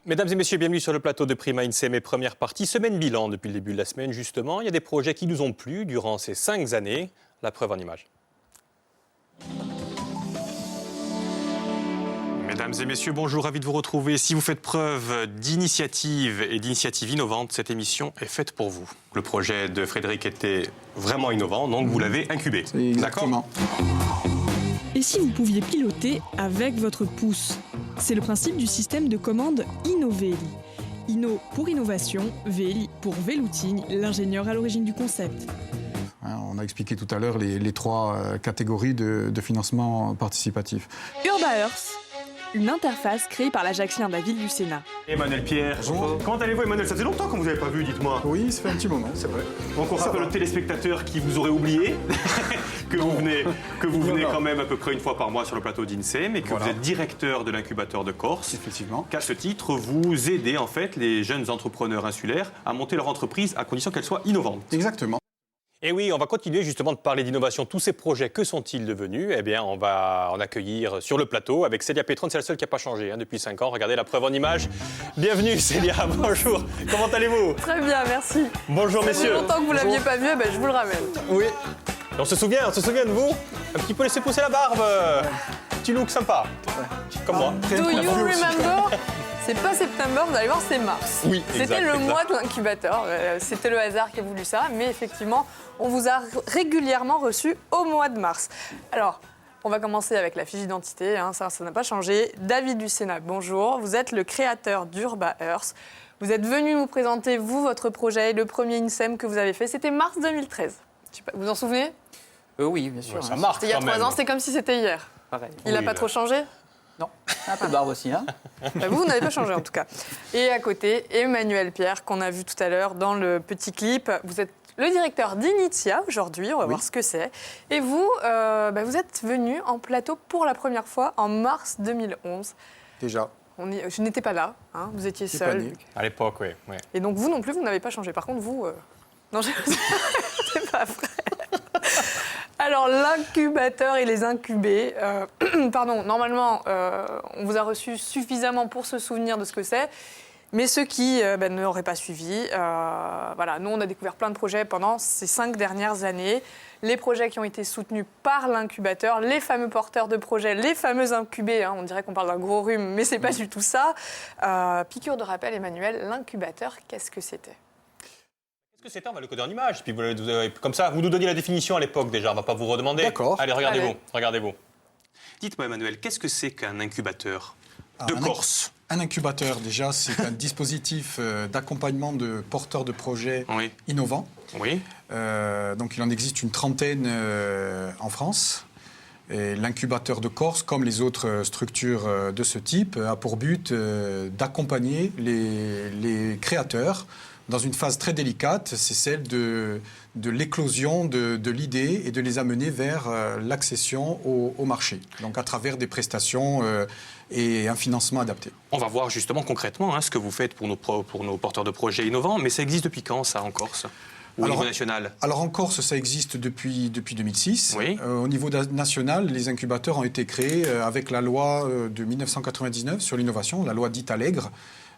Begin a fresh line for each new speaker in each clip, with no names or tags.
Mesdames et messieurs, bienvenue sur le plateau de Prima INSEE, mes premières parties. Semaine bilan depuis le début de la semaine, justement. Il y a des projets qui nous ont plu durant ces 5 années. La preuve en images. Mesdames et messieurs, bonjour, ravi de vous retrouver. Si vous faites preuve d'initiative et d'initiative innovante, cette émission est faite pour vous. Le projet de Frédéric était vraiment innovant, donc vous l'avez incubé.
Exactement.
Et si vous pouviez piloter avec votre pouce? C'est le principe du système de commande InnoVeli. Inno pour innovation, Veli pour Velouting, l'ingénieur à l'origine du concept.
On a expliqué tout à l'heure les 3 catégories de financement participatif.
UrbaEarth, une interface créée par l'Ajaxien de la ville du Sénat.
Emmanuel Pierre,
bonjour.
Comment allez-vous Emmanuel? Ça faisait longtemps qu'on ne vous avait pas vu, dites-moi.
Oui, ça fait un petit moment, c'est vrai.
Donc on rappelle aux téléspectateurs qui vous auraient oublié que vous venez quand même à peu près une fois par mois sur le plateau d'INSEE, mais que vous êtes directeur de l'incubateur de Corse.
Effectivement.
Qu'à ce titre, vous aidez en fait les jeunes entrepreneurs insulaires à monter leur entreprise à condition qu'elle soit innovante.
Exactement.
Et oui, on va continuer justement de parler d'innovation. Tous ces projets, que sont-ils devenus? Eh bien, on va en accueillir sur le plateau avec Célia Pétron. C'est la seule qui n'a pas changé depuis 5 ans. Regardez la preuve en images. Bienvenue Célia, bonjour. Comment allez-vous?
Très bien, merci.
Bonjour messieurs.
Ça fait longtemps que vous ne l'aviez pas vu, je vous le ramène.
Oui. On se souvient de vous? Un petit peu laisser pousser la barbe. Petit look sympa. Comme moi.
Do you remember? C'est pas septembre, vous allez voir, c'est mars.
Oui,
C'était le mois de l'incubateur. C'était le hasard qui a voulu ça, mais effectivement, on vous a régulièrement reçu au mois de mars. Alors, on va commencer avec la fiche d'identité, ça n'a pas changé. David du Sénat, bonjour. Vous êtes le créateur d'UrbaEarth. Vous êtes venu nous présenter, vous, votre projet, le premier INSEM que vous avez fait. C'était mars 2013. Vous vous en souvenez?
Oui, bien sûr.
Ouais, ça marche.
C'était il y a 3 ans, c'était comme si c'était hier.
Pareil.
Il n'a pas trop changé?
Non, un peu de barbe aussi.
Vous n'avez pas changé en tout cas. Et à côté, Emmanuel Pierre, qu'on a vu tout à l'heure dans le petit clip. Vous êtes le directeur d'Initia aujourd'hui, on va voir ce que c'est. Et vous, vous êtes venu en plateau pour la première fois en mars 2011.
Déjà.
Je n'étais pas là, vous étiez seul.
À l'époque, oui.
Et donc vous non plus, vous n'avez pas changé. Par contre, vous... Non, c'est pas vrai. Alors, l'incubateur et les incubés, normalement, on vous a reçu suffisamment pour se souvenir de ce que c'est, mais ceux qui ne l'auraient pas suivi, nous, on a découvert plein de projets pendant ces 5 dernières années. Les projets qui ont été soutenus par l'incubateur, les fameux porteurs de projets, les fameux incubés, on dirait qu'on parle d'un gros rhume, mais c'est pas du tout ça. Piqûre de rappel, Emmanuel, l'incubateur, qu'est-ce que c'était ?
Qu'est-ce que c'était? On va le coder en images. Puis comme ça, vous nous donniez la définition à l'époque déjà. On ne va pas vous redemander.
D'accord.
Allez, regardez-vous. Dites-moi, Emmanuel, qu'est-ce que c'est qu'un incubateur de Corse?
Un incubateur, déjà, c'est un dispositif d'accompagnement de porteurs de projets innovants.
Oui.
Donc, il en existe une 30aine en France. Et l'incubateur de Corse, comme les autres structures de ce type, a pour but d'accompagner les créateurs dans une phase très délicate, c'est celle de l'éclosion de l'idée et de les amener vers l'accession au marché, donc à travers des prestations et un financement adapté.
On va voir justement concrètement ce que vous faites pour nos porteurs de projets innovants, mais ça existe depuis quand ça en Corse? Au niveau national? Alors
en Corse, ça existe depuis 2006.
Oui.
Au niveau national, les incubateurs ont été créés avec la loi de 1999 sur l'innovation, la loi dite Allègre.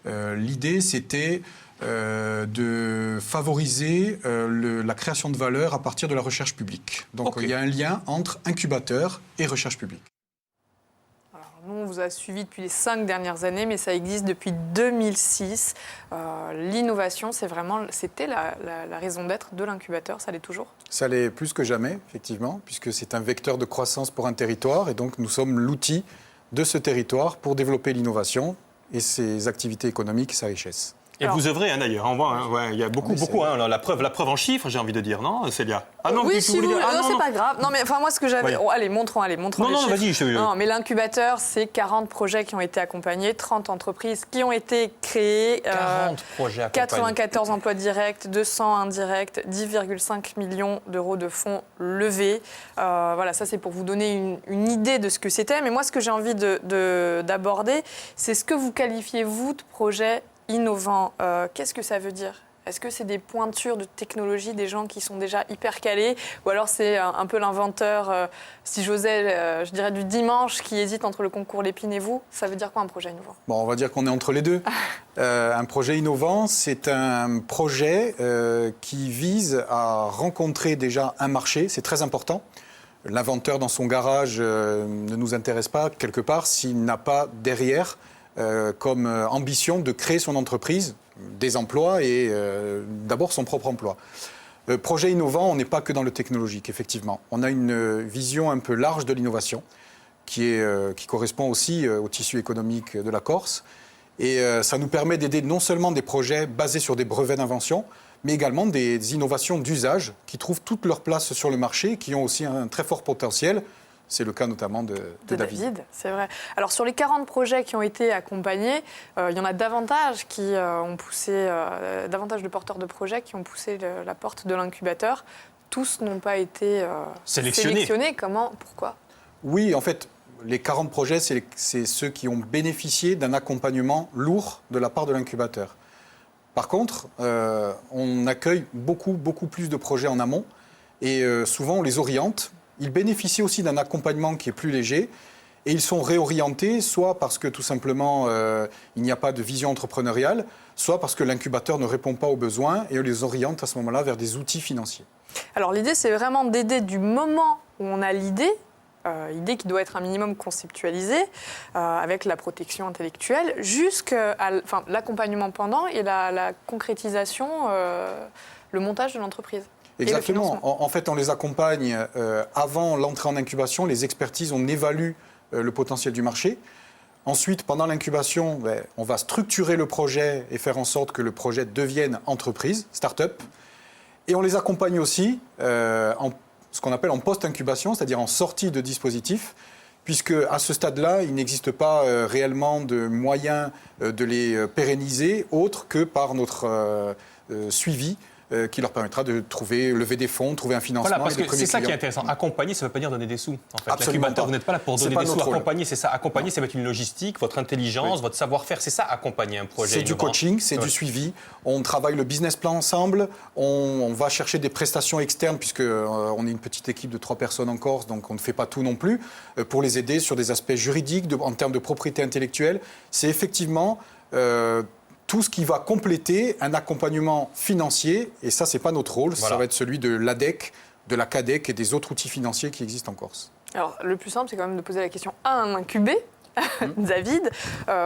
L'idée, c'était de favoriser la création de valeur à partir de la recherche publique. Donc il y a un lien entre incubateur et recherche publique.
Alors, nous, on vous a suivi depuis les 5 dernières années, mais ça existe depuis 2006. L'innovation, c'était la raison d'être de l'incubateur, ça l'est toujours?
Ça l'est plus que jamais, effectivement, puisque c'est un vecteur de croissance pour un territoire, et donc nous sommes l'outil de ce territoire pour développer l'innovation et ses activités économiques et sa richesse.
Et vous œuvrez d'ailleurs, on voit, il y a beaucoup, la preuve en chiffres, j'ai envie de dire, non Célia?
Oui, si vous... non, c'est pas grave. Non, mais moi, ce que j'avais...
Ouais.
Allez, montrons les chiffres.
Vas-y.
Non, mais l'incubateur, c'est 40 projets qui ont été accompagnés, 30 entreprises qui ont été créées.
40 projets accompagnés.
94 emplois directs, 200 indirects, 10,5 millions d'euros de fonds levés. Ça, c'est pour vous donner une idée de ce que c'était. Mais moi, ce que j'ai envie d'aborder, c'est ce que vous qualifiez, vous, de projet innovant. Qu'est-ce que ça veut dire? Est-ce que c'est des pointures de technologie, des gens qui sont déjà hyper calés, ou alors c'est un peu l'inventeur, si j'osais, je dirais du dimanche, qui hésite entre le concours Lépine et vous? Ça veut dire quoi un projet innovant?
Bon, on va dire qu'on est entre les deux. Un projet innovant, c'est un projet qui vise à rencontrer déjà un marché, c'est très important. L'inventeur dans son garage ne nous intéresse pas quelque part s'il n'a pas derrière comme ambition de créer son entreprise, des emplois et d'abord son propre emploi. Projet innovant, on n'est pas que dans le technologique, effectivement. On a une vision un peu large de l'innovation qui correspond aussi au tissu économique de la Corse. Et ça nous permet d'aider non seulement des projets basés sur des brevets d'invention, mais également des innovations d'usage qui trouvent toute leur place sur le marché, qui ont aussi un très fort potentiel. C'est le cas notamment de David.
C'est vrai. Alors sur les 40 projets qui ont été accompagnés, il y en a davantage qui ont poussé, davantage de porteurs de projets qui ont poussé la porte de l'incubateur. Tous n'ont pas été sélectionnés. Comment? Pourquoi?
Oui, en fait, les 40 projets, c'est ceux qui ont bénéficié d'un accompagnement lourd de la part de l'incubateur. Par contre, on accueille beaucoup plus de projets en amont et souvent on les oriente. Ils bénéficient aussi d'un accompagnement qui est plus léger et ils sont réorientés soit parce que tout simplement il n'y a pas de vision entrepreneuriale, soit parce que l'incubateur ne répond pas aux besoins et on les oriente à ce moment-là vers des outils financiers.
Alors l'idée, c'est vraiment d'aider du moment où on a l'idée, idée qui doit être un minimum conceptualisée, avec la protection intellectuelle, jusqu'à l'accompagnement pendant et la concrétisation, le montage de l'entreprise.
Exactement. En fait, on les accompagne avant l'entrée en incubation. Les expertises, on évalue le potentiel du marché. Ensuite, pendant l'incubation, on va structurer le projet et faire en sorte que le projet devienne entreprise, start-up. Et on les accompagne aussi ce qu'on appelle en post-incubation, c'est-à-dire en sortie de dispositif, puisque à ce stade-là, il n'existe pas réellement de moyens de les pérenniser autre que par notre suivi qui leur permettra de lever des fonds, trouver un financement.
Voilà, parce que c'est ça qui est intéressant. Accompagner, ça ne veut pas dire donner des sous. En fait, l'incubateur, vous n'êtes pas là pour donner des sous. Accompagner, c'est ça. Accompagner, c'est mettre une logistique, votre intelligence, votre savoir-faire. C'est ça, accompagner un projet.
C'est du coaching, c'est du suivi. On travaille le business plan ensemble. On va chercher des prestations externes, puisqu'on est une petite équipe de 3 personnes en Corse, donc on ne fait pas tout non plus, pour les aider sur des aspects juridiques, en termes de propriété intellectuelle. C'est effectivement tout ce qui va compléter un accompagnement financier, et ça, ce n'est pas notre rôle, ça va être celui de l'ADEC, de la CADEC et des autres outils financiers qui existent en Corse.
Alors, le plus simple, c'est quand même de poser la question à un incubé. David,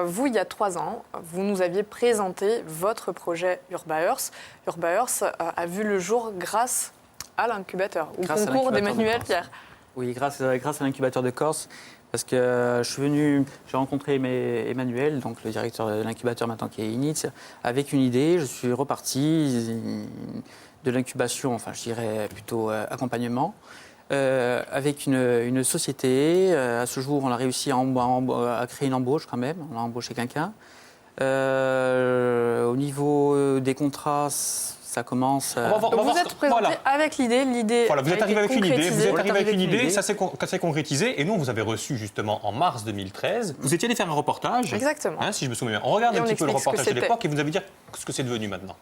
vous, il y a 3 ans, vous nous aviez présenté votre projet Urbaearth. Urbaearth a vu le jour grâce à l'incubateur, au concours d'Emmanuel Pierre.
Oui, grâce à l'incubateur de Corse. Parce que j'ai rencontré Emmanuel, donc le directeur de l'incubateur maintenant qui est Init, avec une idée. Je suis reparti de l'incubation, enfin je dirais plutôt accompagnement, avec une société. À ce jour, on a réussi à créer une embauche quand même. On a embauché quelqu'un. Au niveau des contrats, ça commence.
Vous êtes présenté avec l'idée.
Voilà, vous êtes arrivé avec une idée. Ça s'est concrétisé. Et nous, on vous avait reçu justement en mars 2013. Vous étiez allé faire un reportage.
Exactement.
Si je me souviens bien. On regarde un petit peu le reportage de l'époque et vous avez dit ce que c'est devenu maintenant.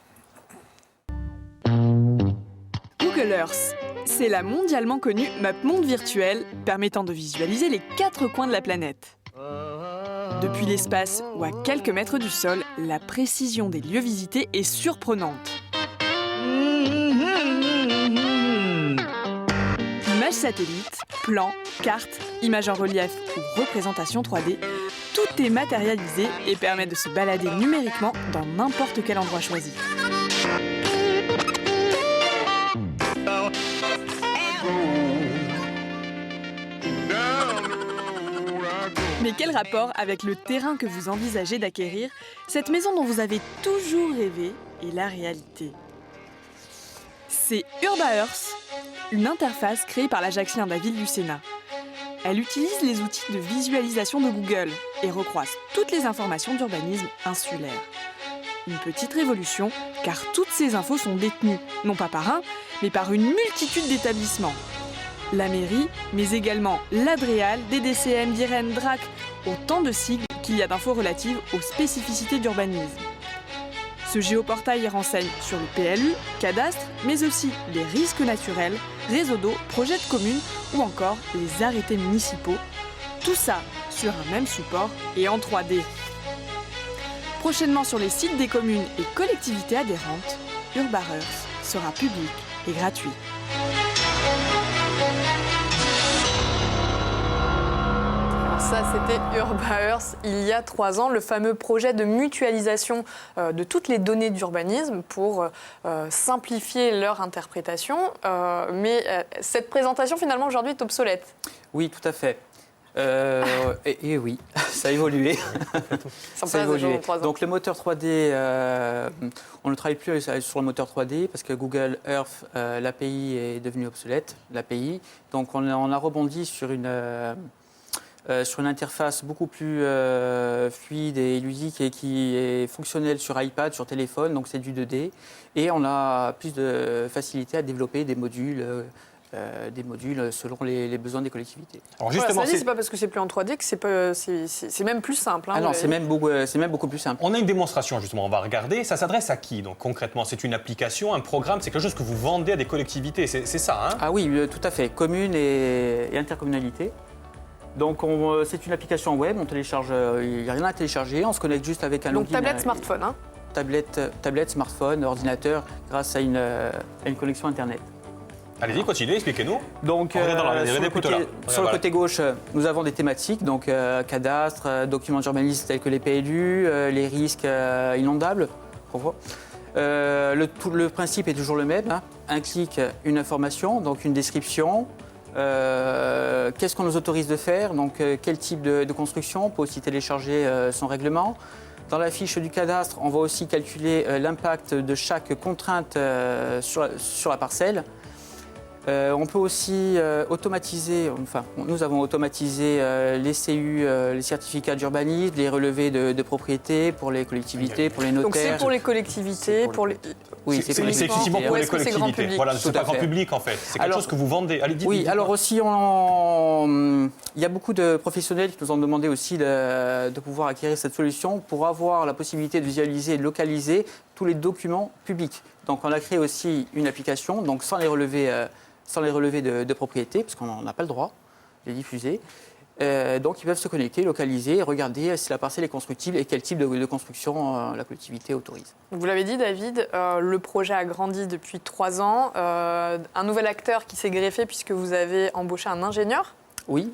Google Earth, c'est la mondialement connue map monde virtuelle permettant de visualiser les 4 coins de la planète. Depuis l'espace ou à quelques mètres du sol, la précision des lieux visités est surprenante. Images satellites, plans, cartes, images en relief ou représentation 3D, tout est matérialisé et permet de se balader numériquement dans n'importe quel endroit choisi. Mais quel rapport avec le terrain que vous envisagez d'acquérir, cette maison dont vous avez toujours rêvé et la réalité? C'est Urbaearth, une interface créée par l'Ajaxien David Lucena. Elle utilise les outils de visualisation de Google et recroise toutes les informations d'urbanisme insulaire. Une petite révolution, car toutes ces infos sont détenues, non pas par un, mais par une multitude d'établissements. La mairie, mais également l'Adréal, DDCM, d'Irène, DRAC, autant de sigles qu'il y a d'infos relatives aux spécificités d'urbanisme. Ce géoportail renseigne sur le PLU, cadastre, mais aussi les risques naturels, réseaux d'eau, projets de communes ou encore les arrêtés municipaux. Tout ça sur un même support et en 3D. Prochainement sur les sites des communes et collectivités adhérentes, UrbaEarth sera public et gratuit.
Ça, c'était UrbaEarth il y a 3 ans, le fameux projet de mutualisation de toutes les données d'urbanisme pour simplifier leur interprétation. Mais cette présentation, finalement, aujourd'hui, est obsolète.
Oui, tout à fait. Et oui, ça a évolué.
Ça a évolué. 3 ans.
Donc le moteur 3D, on ne travaille plus sur le moteur 3D parce que Google Earth, l'API est devenue obsolète, l'API. Donc on a rebondi sur une interface beaucoup plus fluide et ludique et qui est fonctionnelle sur iPad, sur téléphone, donc c'est du 2D. Et on a plus de facilité à développer des modules selon les besoins des collectivités.
Alors
Justement,
justement,
c'est pas parce que c'est plus en 3D que c'est même plus simple. Hein,
ah non, c'est même beaucoup plus simple.
on a une démonstration, justement, on va regarder. Ça s'adresse à qui, donc, concrètement? C'est une application, un programme, c'est quelque chose que vous vendez à des collectivités, c'est ça, hein?
Ah oui, tout à fait. Communes et intercommunalité. Donc c'est une application web, on télécharge, il n'y a rien à télécharger, on se connecte juste avec un login.
Donc tablette, smartphone, hein?
Tablette, smartphone, ordinateur, grâce à une connexion Internet.
Allez-y, continuez, expliquez-nous.
Donc sur le côté gauche, nous avons des thématiques, donc cadastre, documents d'urbanisme tels que les PLU, les risques inondables. Le principe est toujours le même, hein. Un clic, une information, donc une description. Qu'est-ce qu'on nous autorise de faire, donc quel type de construction, on peut aussi télécharger son règlement. Dans la fiche du cadastre, on va aussi calculer l'impact de chaque contrainte sur la parcelle. On peut aussi automatiser, nous avons automatisé les CU, les certificats d'urbanisme, les relevés de propriété pour les collectivités, pour les notaires.
Donc c'est pour les collectivités,
Oui,
c'est effectivement pour les collectivités. Voilà, c'est pas grand public en fait. C'est quelque chose que vous vendez. Allez,
oui, alors aussi, il y a beaucoup de professionnels qui nous ont demandé aussi de pouvoir acquérir cette solution pour avoir la possibilité de visualiser et de localiser tous les documents publics. Donc on a créé aussi une application, donc sans les relevés de propriété, parce qu'on n'a pas le droit de les diffuser. Donc ils peuvent se connecter, localiser et regarder si la parcelle est constructible et quel type de construction la collectivité autorise.
Vous l'avez dit, David, le projet a grandi depuis 3 ans. Un nouvel acteur qui s'est greffé puisque vous avez embauché un ingénieur.
Oui.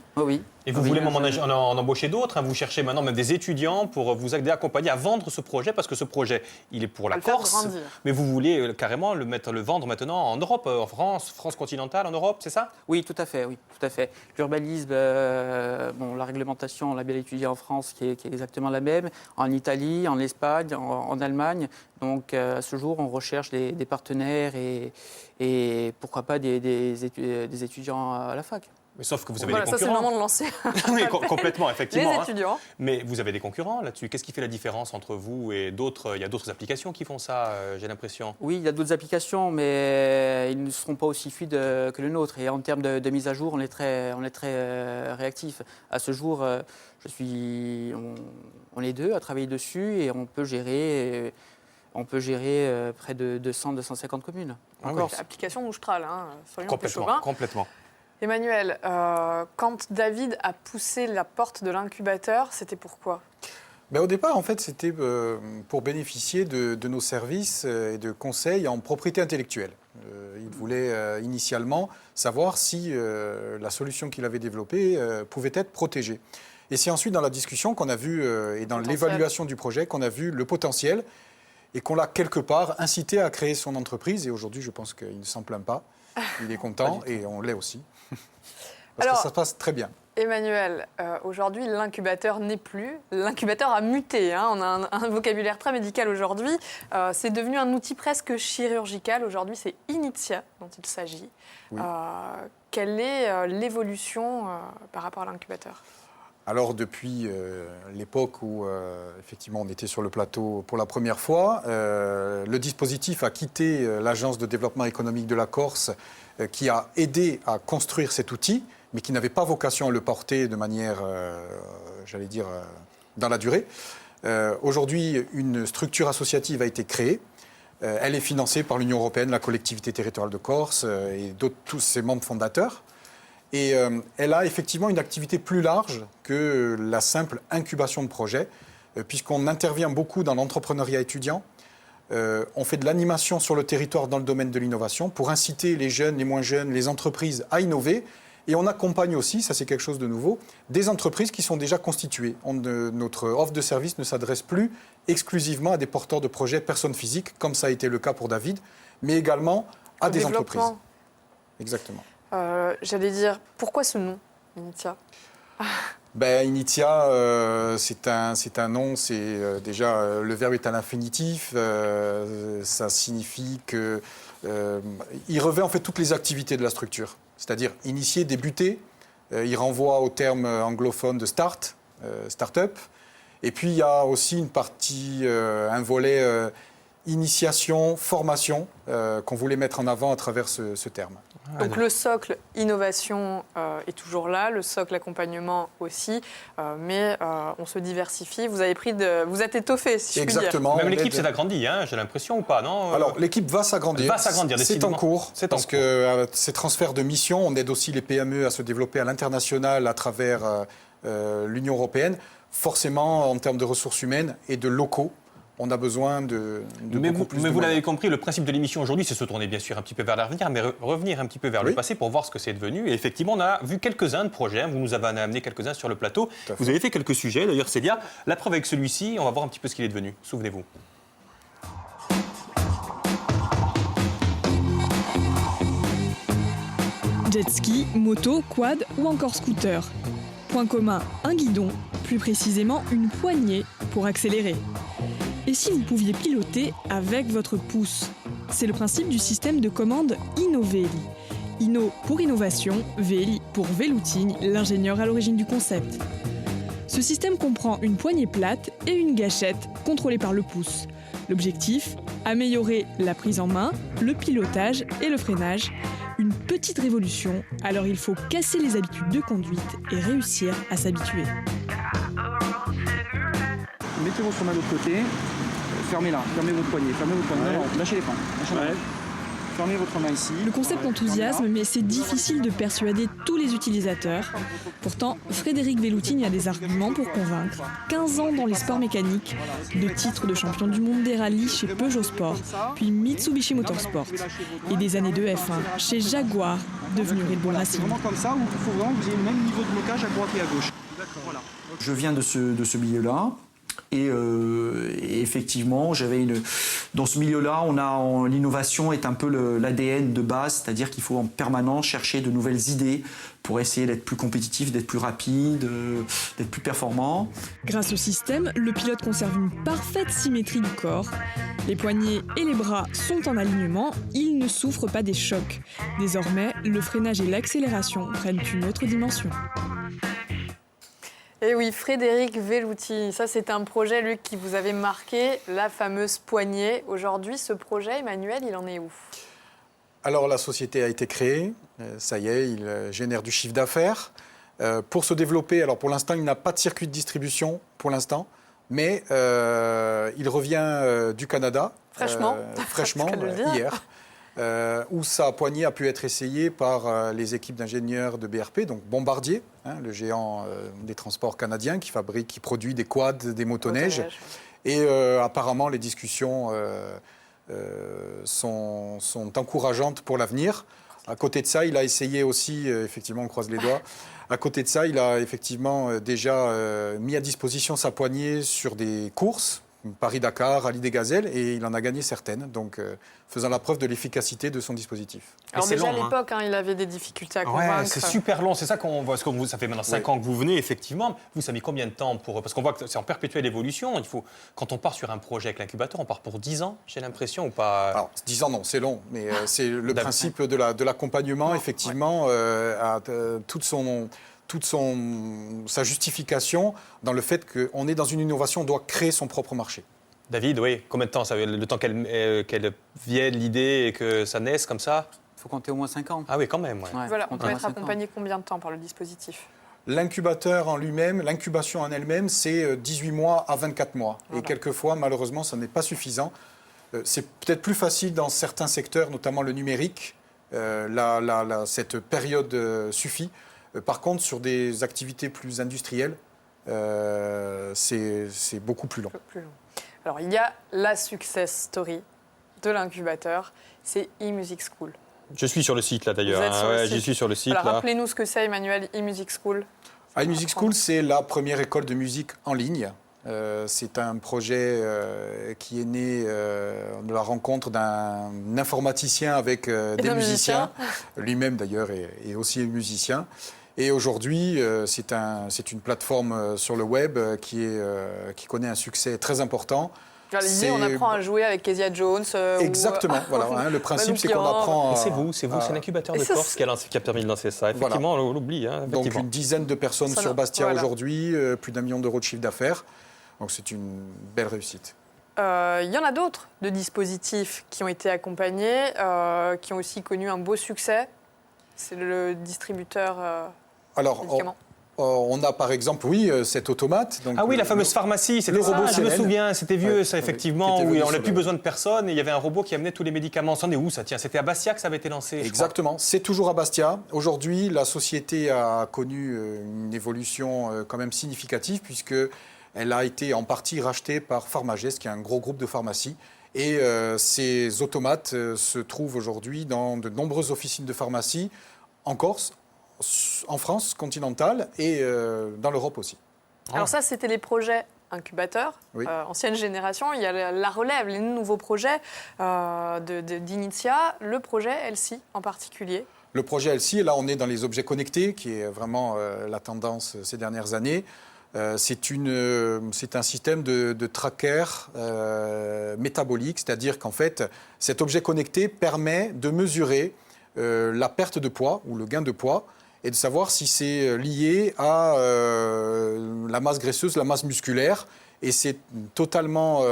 Et vous voulez en embaucher d'autres, hein? Vous cherchez maintenant même des étudiants pour vous aider, accompagner à vendre ce projet, parce que ce projet, il est pour la Corse, mais vous voulez carrément le vendre maintenant en Europe, en France continentale, en Europe, c'est ça?
Oui, tout à fait. L'urbanisme, la réglementation, on l'a bien étudié en France, qui est exactement la même, en Italie, en Espagne, en Allemagne. Donc à ce jour, on recherche des partenaires et pourquoi pas des étudiants à la fac.
Mais sauf que vous avez des concurrents.
Ça, c'est le moment de lancer.
Oui, complètement, effectivement.
Les étudiants.
Mais vous avez des concurrents là-dessus. Qu'est-ce qui fait la différence entre vous et d'autres? Il y a d'autres applications qui font ça, j'ai l'impression.
Oui, il y a d'autres applications, mais ils ne seront pas aussi fluides que le nôtre. Et en termes de mise à jour, on est très réactif. À ce jour, on est 2 à travailler dessus et on peut gérer près de 200-250 communes en Corse.
Application moustrale, hein, soyons plus chauvins.
Complètement.
Emmanuel, quand David a poussé la porte de l'incubateur, c'était pourquoi?
Au départ, en fait, c'était pour bénéficier de nos services et de conseils en propriété intellectuelle. Il voulait initialement savoir si la solution qu'il avait développée pouvait être protégée. Et c'est ensuite dans la discussion qu'on a vu, et dans l'évaluation du projet, qu'on a vu le potentiel et qu'on l'a quelque part incité à créer son entreprise. Et aujourd'hui, je pense qu'il ne s'en plaint pas. Il est content et on l'est aussi. Parce que ça se passe très bien.
Emmanuel, aujourd'hui, l'incubateur n'est plus. L'incubateur a muté. Hein. On a un vocabulaire très médical aujourd'hui. C'est devenu un outil presque chirurgical. Aujourd'hui, c'est Initia dont il s'agit. Oui. Quelle est l'évolution par rapport à l'incubateur ?
Alors, depuis l'époque où, effectivement, on était sur le plateau pour la première fois, le dispositif a quitté l'Agence de développement économique de la Corse, qui a aidé à construire cet outil, mais qui n'avait pas vocation à le porter de manière, dans la durée. Aujourd'hui, une structure associative a été créée. Elle est financée par l'Union européenne, la collectivité territoriale de Corse et tous ses membres fondateurs. Et elle a effectivement une activité plus large que la simple incubation de projets, puisqu'on intervient beaucoup dans l'entrepreneuriat étudiant. On fait de l'animation sur le territoire dans le domaine de l'innovation pour inciter les jeunes, les moins jeunes, les entreprises à innover. Et on accompagne aussi, ça c'est quelque chose de nouveau, des entreprises qui sont déjà constituées. Notre offre de service ne s'adresse plus exclusivement à des porteurs de projets personnes physiques, comme ça a été le cas pour David, mais également à des entreprises. Exactement.
J'allais dire, pourquoi ce nom, Initia?
Initia, c'est un nom, déjà, le verbe est à l'infinitif, ça signifie que... il revêt en fait toutes les activités de la structure. C'est-à-dire initier, débuter. Il renvoie au terme anglophone de start, start-up. Et puis il y a aussi une partie, un volet initiation, formation qu'on voulait mettre en avant à travers ce terme.
Donc le socle innovation est toujours là, le socle accompagnement aussi, mais on se diversifie. Vous êtes étoffé, si je puis dire.
Exactement.
Même l'équipe s'est agrandie, hein, j'ai l'impression, ou pas, non?
Alors l'équipe va s'agrandir. C'est en cours. Parce que ces transferts de missions, on aide aussi les PME à se développer à l'international à travers l'Union européenne. Forcément, en termes de ressources humaines et de locaux, on a besoin de beaucoup plus de
Mais vous
moyens.
l'avez compris, le principe de l'émission aujourd'hui, c'est se tourner bien sûr un petit peu vers l'avenir, mais revenir un petit peu vers le passé pour voir ce que c'est devenu. Et effectivement, on a vu quelques-uns de projets, vous nous avez amené quelques-uns sur le plateau. Vous avez fait quelques sujets, d'ailleurs Célia. La preuve avec celui-ci, on va voir un petit peu ce qu'il est devenu. Souvenez-vous.
Jet ski, moto, quad ou encore scooter. Point commun, un guidon, plus précisément une poignée pour accélérer. Et si vous pouviez piloter avec votre pouce? C'est le principe du système de commande Innovéli. Inno pour innovation, Véli pour Veloutine, l'ingénieur à l'origine du concept. Ce système comprend une poignée plate et une gâchette contrôlée par le pouce. L'objectif, améliorer la prise en main, le pilotage et le freinage. Une petite révolution, alors il faut casser les habitudes de conduite et réussir à s'habituer.
Mettez votre main de l'autre côté, fermez-la, fermez votre poignet, non, lâchez les freins, fermez votre main ici.
Le concept enthousiasme, mais c'est difficile de persuader tous les utilisateurs. Pourtant, Frédéric Veloutine a des arguments pour convaincre. 15 ans dans les sports mécaniques, 2 titres de champion du monde des rallyes chez Peugeot Sport, puis Mitsubishi Motorsport, et des années de F1 chez Jaguar, devenu Red Bull Racing.
C'est vraiment comme ça où il faut vraiment que vous ayez le même niveau de blocage à droite et à gauche. Voilà. Je viens de ce milieu-là. Et effectivement, dans ce milieu-là, l'innovation est un peu l'ADN de base, c'est-à-dire qu'il faut en permanence chercher de nouvelles idées pour essayer d'être plus compétitif, d'être plus rapide, d'être plus performant.
Grâce au système, le pilote conserve une parfaite symétrie du corps. Les poignets et les bras sont en alignement, il ne souffre pas des chocs. Désormais, le freinage et l'accélération prennent une autre dimension.
Et oui, Frédéric Veloutine, ça c'est un projet, Luc, qui vous avait marqué, la fameuse poignée. Aujourd'hui, ce projet, Emmanuel, il en est où?
Alors la société a été créée, ça y est, il génère du chiffre d'affaires. Pour se développer, alors pour l'instant, il n'a pas de circuit de distribution, pour l'instant, mais il revient du Canada.
Fraîchement,
hier. Où sa poignée a pu être essayée par les équipes d'ingénieurs de BRP, donc Bombardier, le géant des transports canadiens qui produit des quads, des motoneiges. Et apparemment, les discussions sont encourageantes pour l'avenir. À côté de ça, il a essayé aussi, effectivement, on croise les doigts, à côté de ça, il a effectivement déjà mis à disposition sa poignée sur des courses, Paris-Dakar, Rallye des Gazelles, et il en a gagné certaines, donc faisant la preuve de l'efficacité de son dispositif.
Alors déjà à l'époque, il avait des difficultés à convaincre.
Ouais, c'est super long, c'est ça qu'on voit. Ça fait maintenant 5 ans que vous venez, effectivement. Vous, ça a mis combien de temps parce qu'on voit que c'est en perpétuelle évolution. Quand on part sur un projet avec l'incubateur, on part pour 10 ans, j'ai l'impression, ou pas?
Alors, 10 ans, non, c'est long, mais c'est le principe de l'accompagnement, effectivement, à sa justification dans le fait qu'on est dans une innovation, on doit créer son propre marché.
David, oui, combien de temps ça, le temps qu'elle vienne l'idée et que ça naisse comme ça?
Il faut compter au moins 5 ans.
Ah oui, quand même. Ouais.
Voilà, on peut être accompagné combien de temps par le dispositif?
L'incubateur en lui-même, l'incubation en elle-même, c'est 18 mois à 24 mois.
Voilà.
Et quelquefois, malheureusement, ça n'est pas suffisant. C'est peut-être plus facile dans certains secteurs, notamment le numérique. Cette période suffit. Par contre, sur des activités plus industrielles, c'est beaucoup plus long.
Plus long. Alors, il y a la success story de l'incubateur, c'est eMusic School.
Je suis sur le site là d'ailleurs.
Vous êtes sur le site.
J'y suis sur le site.
Alors,
là.
rappelez-nous ce que c'est, Emmanuel, eMusic School.
iMusic School, c'est la première école de musique en ligne. C'est un projet qui est né de la rencontre d'un informaticien avec des musiciens. Lui-même d'ailleurs est aussi musicien. Et aujourd'hui, c'est une plateforme sur le web qui connaît un succès très important.
L'idée, on apprend à jouer avec Kezia Jones.
Exactement. Voilà, le principe, c'est qu'on apprend.
C'est l'incubateur de Corse qui a permis de lancer ça. Effectivement, on l'oublie. Hein,
donc une dizaine de personnes sur Bastia aujourd'hui, plus d'1 million d'euros de chiffre d'affaires. Donc c'est une belle réussite.
Il y en a d'autres de dispositifs qui ont été accompagnés, qui ont aussi connu un beau succès. C'est le distributeur médicaments.
On a par exemple, cet automate. Donc,
la fameuse pharmacie, c'était
le
ça,
robot
je me
CNL.
souviens, c'était vieux ça effectivement, où on n'avait plus
le-
besoin de personne et il y avait un robot qui amenait tous les médicaments. C'en est où ça? Tiens, c'était à Bastia que ça avait été lancé. je
Exactement, c'est toujours à Bastia. Aujourd'hui, la société a connu une évolution quand même significative puisqu'elle a été en partie rachetée par Pharmagest, qui est un gros groupe de pharmacie. Et ces automates se trouvent aujourd'hui dans de nombreuses officines de pharmacie en Corse, en France continentale et dans l'Europe aussi.
Alors ça, c'était les projets incubateurs,
Oui.
ancienne génération. Il y a la relève, les nouveaux projets d'Initia, le projet Elsie en particulier.
Le projet Elsie, là on est dans les objets connectés, qui est vraiment la tendance ces dernières années. C'est un système de tracker métabolique, c'est-à-dire qu'en fait, cet objet connecté permet de mesurer la perte de poids ou le gain de poids et de savoir si c'est lié à la masse graisseuse, la masse musculaire. Et c'est totalement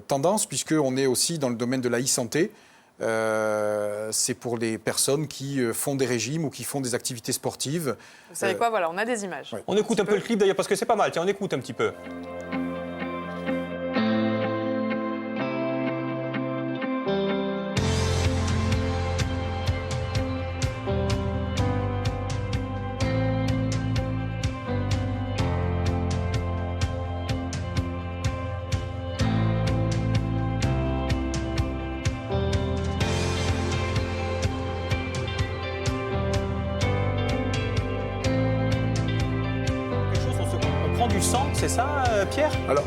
tendance, puisqu'on est aussi dans le domaine de la e-santé. C'est pour les personnes qui font des régimes ou qui font des activités sportives.
Vous savez quoi, voilà, on a des images.
Ouais.
On écoute un peu le clip d'ailleurs parce que c'est pas mal. Tiens, on écoute un petit peu. On prend du sang, c'est ça, Pierre?
Alors,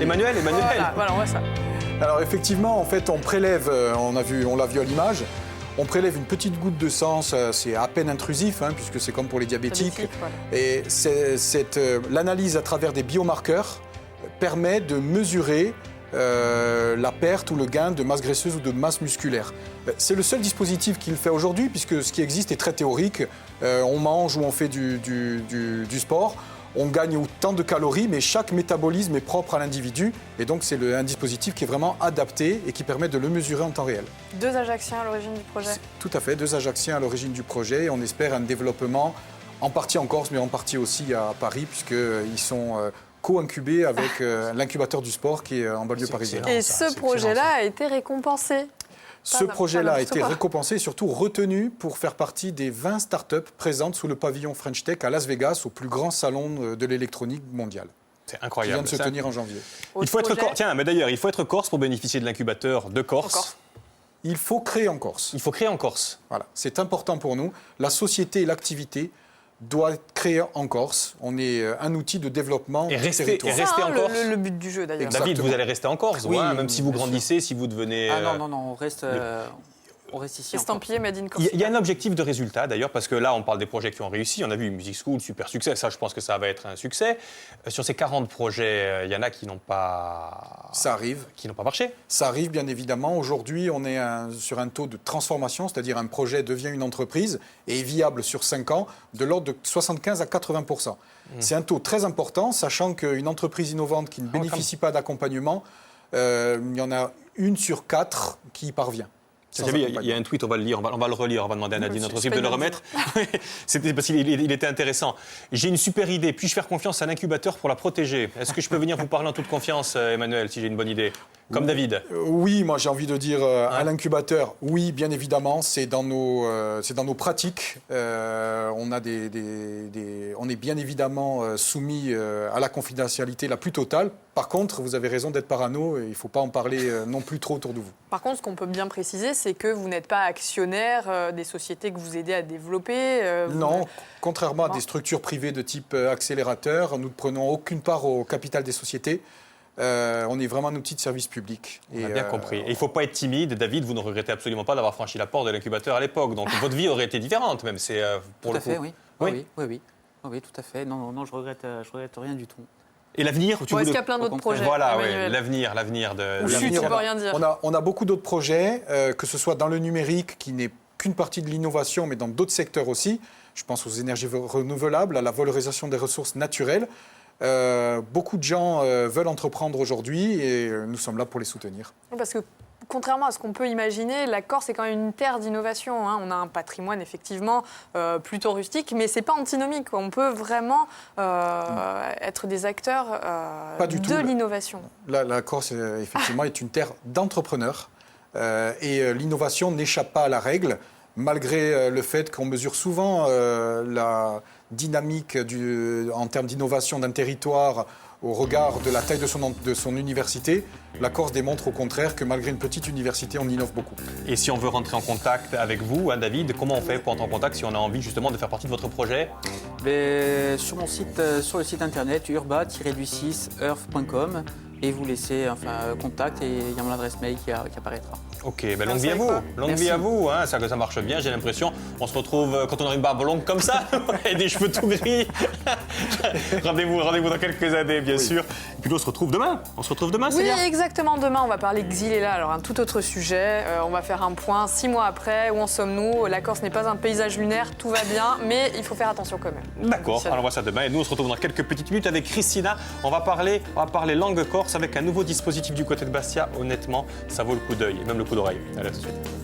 Emmanuel.
Voilà, on voit ça.
Alors effectivement, en fait, on prélève, on l'a vu à l'image, on prélève une petite goutte de sang, c'est à peine intrusif, puisque c'est comme pour les diabétiques.
Voilà.
Et l'analyse à travers des biomarqueurs permet de mesurer la perte ou le gain de masse graisseuse ou de masse musculaire. C'est le seul dispositif qui le fait aujourd'hui, puisque ce qui existe est très théorique. On mange ou on fait du sport. On gagne autant de calories, mais chaque métabolisme est propre à l'individu. Et donc, c'est un dispositif qui est vraiment adapté et qui permet de le mesurer en temps réel.
2 Ajacciens à l'origine du projet.
Tout à fait, 2 Ajacciens à l'origine du projet. Et on espère un développement en partie en Corse, mais en partie aussi à Paris, puisqu'ils sont co-incubés avec l'incubateur du sport qui est en banlieue parisienne.
Et ce projet-là a été récompensé.
Ce projet-là a
n'importe
été
quoi.
récompensé et surtout retenu pour faire partie des 20 startups présentes sous le pavillon French Tech à Las Vegas, au plus grand salon de l'électronique mondiale,
C'est
qui
incroyable.
vient de se
ça.
tenir en janvier.
Il faut être
Autre projet.
Tiens, mais d'ailleurs, il faut être corse pour bénéficier de l'incubateur de Corse.
En Corse.
Il faut créer en Corse.
Il faut créer en Corse.
Voilà, c'est important pour nous. La société et l'activité doivent être créées en Corse. On est un outil de développement
Et
du
rester-
territoire.
et rester
Ça,
en Corse.
le but du jeu d'ailleurs.
Exactement.
David, vous allez rester en Corse,
Oui,
même si vous
bien sûr.
grandissez, si vous devenez...
Ah non, on reste ici.
Estampillé Made in Corse.
Il y a un objectif de résultat d'ailleurs, parce que là, on parle des projets qui ont réussi. On a vu Music School, super succès. Ça, je pense que ça va être un succès. Sur ces 40 projets, il y en a qui n'ont pas...
Ça arrive.
Qui n'ont pas marché.
Ça arrive bien évidemment. Aujourd'hui, on est sur un taux de transformation, c'est-à-dire un projet devient une entreprise et est viable sur 5 ans, de l'ordre de 75 à 80%. C'est un taux très important, sachant qu'une entreprise innovante qui ne bénéficie pas d'accompagnement, il y en a 1 sur 4 qui y parvient. sans
Il y a
accompagnement.
un tweet, on va le lire, on va le relire, on va demander à Nadine, notre équipe, de le remettre. C'était parce qu'il était intéressant. J'ai une super idée, puis-je faire confiance à un incubateur pour la protéger? Est-ce que je peux venir vous parler en toute confiance, Emmanuel, si j'ai une bonne idée? Comme David.
Oui, moi j'ai envie de dire à l'incubateur, oui, bien évidemment, c'est dans nos pratiques. On est bien évidemment soumis à la confidentialité la plus totale. Par contre, vous avez raison d'être parano et il ne faut pas en parler non plus trop autour de vous.
Par contre, ce qu'on peut bien préciser, c'est que vous n'êtes pas actionnaire des sociétés que vous aidez à développer.
Non, contrairement à des structures privées de type accélérateur, nous ne prenons aucune part au capital des sociétés. On est vraiment un outil de service public.
On a bien compris. Et il ne faut pas être timide. David, vous ne regrettez absolument pas d'avoir franchi la porte de l'incubateur à l'époque. Donc votre vie aurait été différente, même. C'est pour
Tout
le
à fait,
coup.
oui.
Oui.
Oui, tout à fait. Non, je regrette rien du tout.
Et l'avenir,
Est-ce qu'il y a plein d'autres projets?
Voilà,
Emmanuel?
l'avenir de.
Ou chut, tu peux rien dire.
On a beaucoup d'autres projets, que ce soit dans le numérique, qui n'est qu'une partie de l'innovation, mais dans d'autres secteurs aussi. Je pense aux énergies renouvelables, à la valorisation des ressources naturelles. Beaucoup de gens veulent entreprendre aujourd'hui et nous sommes là pour les soutenir.
Parce que contrairement à ce qu'on peut imaginer, la Corse est quand même une terre d'innovation. Hein. On a un patrimoine effectivement plutôt rustique, mais c'est pas antinomique. On peut vraiment être des acteurs de l'innovation.
La Corse, effectivement, est une terre d'entrepreneurs et l'innovation n'échappe pas à la règle, malgré le fait qu'on mesure souvent la dynamique en termes d'innovation d'un territoire au regard de la taille de son université. La Corse démontre au contraire que malgré une petite université, on innove beaucoup.
Et si on veut rentrer en contact avec vous, hein, David, comment on fait pour entrer en contact si on a envie justement de faire partie de votre projet?
Sur mon site, sur le site internet urba-du6earth.com et vous laissez contact et il y a mon adresse mail qui apparaîtra.
Ok, longue vie à vous. Longue vie à vous. Hein, ça marche bien, j'ai l'impression. On se retrouve quand on a une barbe longue comme ça et des cheveux tout gris. Rendez-vous dans quelques années, bien sûr. Et puis nous, on se retrouve demain.
Oui,
Célia.
exactement. Demain, on va parler Xilela. Alors, un tout autre sujet. On va faire un point 6 mois après. Où en sommes-nous? La Corse n'est pas un paysage lunaire. Tout va bien, mais il faut faire attention quand même.
D'accord, alors on voit ça demain. Et nous, on se retrouve dans quelques petites minutes avec Christina. On va parler langue corse avec un nouveau dispositif du côté de Bastia. Honnêtement, ça vaut le coup d'œil et même le coup d'oreille. Allez, à tout de suite.